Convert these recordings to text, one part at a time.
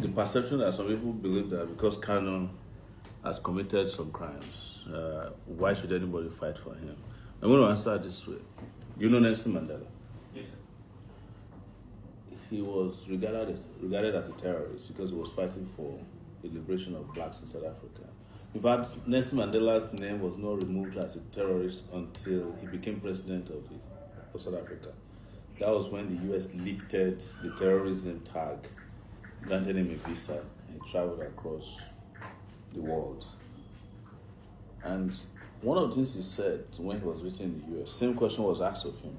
the perception that some people believe that because Kanu has committed some crimes, why should anybody fight for him? I'm going to answer this way. You know Nelson Mandela? Yes, sir. He was regarded as a terrorist because he was fighting for the liberation of blacks in South Africa. In fact, Nelson Mandela's name was not removed as a terrorist until he became president of South Africa. That was when the US lifted the terrorism tag, granted him a visa, and he traveled across the world. And one of the things he said when he was visiting the US, same question was asked of him.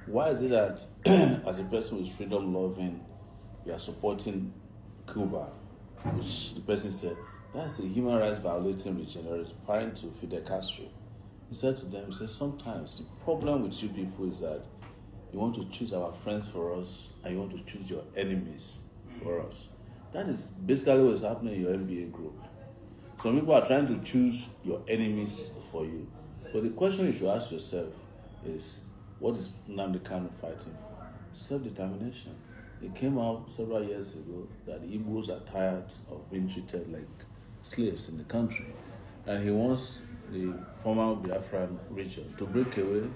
Why is it that as a person who is freedom loving, you are supporting Cuba? Which the person said, that's a human rights violating regime, referring to Fidel Castro. He said to them, sometimes the problem with you people is that you want to choose our friends for us and you want to choose your enemies for us. That is basically what's happening in your MBA group. Some people are trying to choose your enemies for you. But the question you should ask yourself is, what is Nnamdi Kanu fighting for? Self-determination. It came out several years ago that the Igbos are tired of being treated like slaves in the country. And he wants the former Biafran region to break away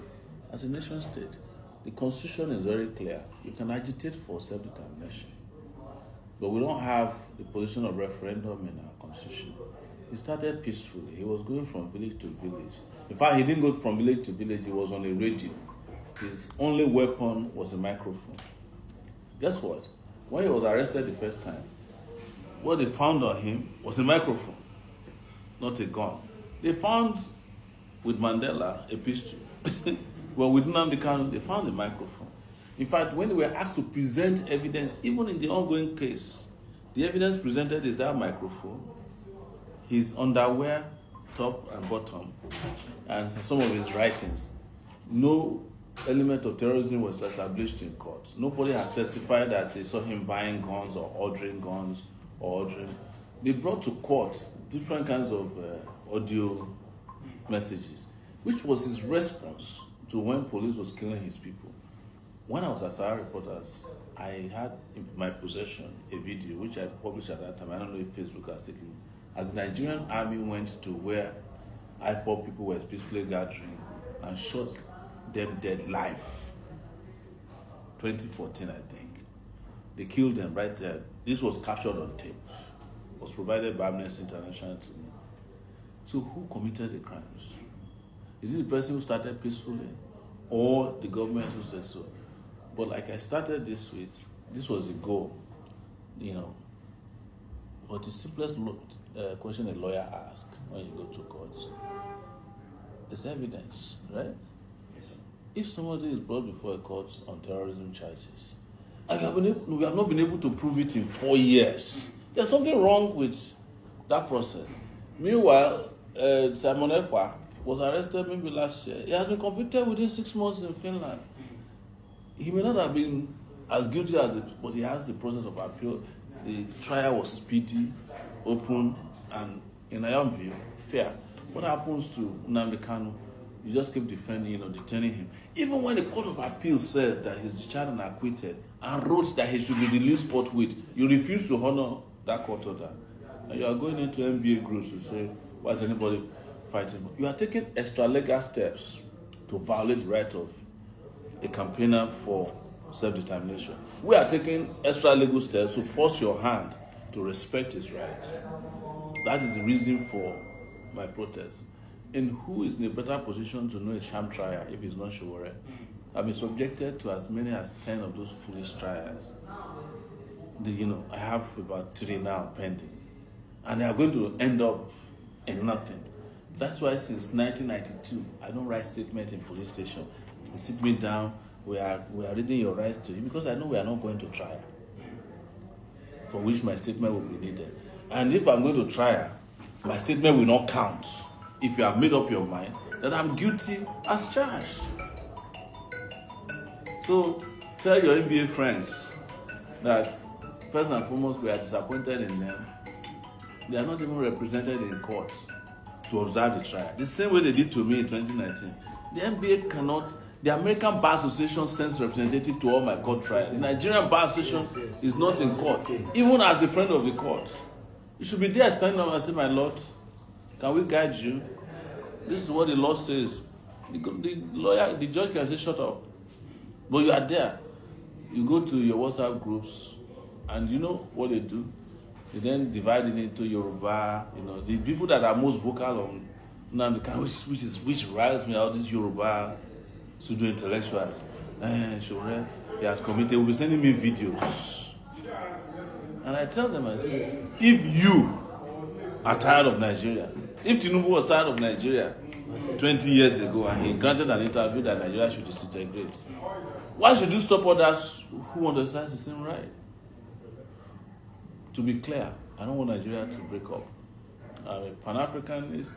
as a nation state. The constitution is very clear. You can agitate for self-determination. But we don't have the position of referendum in our constitution. He started peacefully. He was going from village to village. In fact, he didn't go from village to village. He was on a radio. His only weapon was a microphone. Guess what? When he was arrested the first time, what they found on him was a microphone, not a gun. They found with Mandela a pistol. Well, with Nnamdi Kanu, they found a microphone. In fact, when they were asked to present evidence, even in the ongoing case, the evidence presented is that microphone, his underwear, top and bottom, and some of his writings. No element of terrorism was established in court. Nobody has testified that they saw him buying guns or ordering guns or ordering. They brought to court different kinds of audio messages, which was his response to when police was killing his people. When I was at Sahara Reporters, I had in my possession a video which I published at that time. I don't know if Facebook has taken. As the Nigerian army went to where IPOB people were peacefully gathering and shot them dead live. 2014, I think. They killed them right there. This was captured on tape. It was provided by Amnesty International to me. So who committed the crimes? Is it the person who started peacefully or the government who said so? But like I started this with, this was the goal, But the simplest question a lawyer asks when you go to court is evidence, right? Yes, sir. If somebody is brought before a court on terrorism charges, and we have not been able to prove it in 4 years, there's something wrong with that process. Meanwhile, Simon Ekpa was arrested maybe last year. He has been convicted within 6 months in Finland. He may not have been as guilty as it, but he has the process of appeal. The trial was speedy, open, and in my own view, fair. What happens to Nnamdi Kanu? You just keep defending, detaining him. Even when the Court of Appeal said that he's discharged and acquitted and wrote that he should be released forthwith, you refuse to honor that court order. And you are going into MBA groups to say, why is anybody fighting? You are taking extra legal steps to violate the right of a campaigner for self-determination. We are taking extra legal steps to force your hand to respect his rights. That is the reason for my protest. And who is in a better position to know a sham trial if it's not Showore? I've been subjected to as many as 10 of those foolish trials. I have about 3 now pending. And they are going to end up in nothing. That's why since 1992, I don't write statements in police station. They sit me down, we are reading your rights to you, because I know we are not going to trial, for which my statement will be needed. And if I'm going to trial, my statement will not count. If you have made up your mind that I'm guilty as charged. So tell your NBA friends that first and foremost we are disappointed in them. They are not even represented in court to observe the trial. The same way they did to me in 2019. The NBA cannot The American Bar Association sends representative to all my court trials. The Nigerian Bar Association is not in court, even as a friend of the court. You should be there standing up and say, my Lord, can we guide you? This is what the law says. The judge can say, shut up. But you are there. You go to your WhatsApp groups, and you know what they do? They then divide it into Yoruba. The people that are most vocal on Nnamdi Kanu, which riles me out, these Yoruba pseudo intellectuals. He has committed. Will be sending me videos, and I tell them, I say, if you are tired of Nigeria, if Tinubu was tired of Nigeria 20 years ago and he granted an interview that Nigeria should disintegrate, why should you stop others who want to exercise the same right? To be clear, I don't want Nigeria to break up. I'm a Pan-Africanist.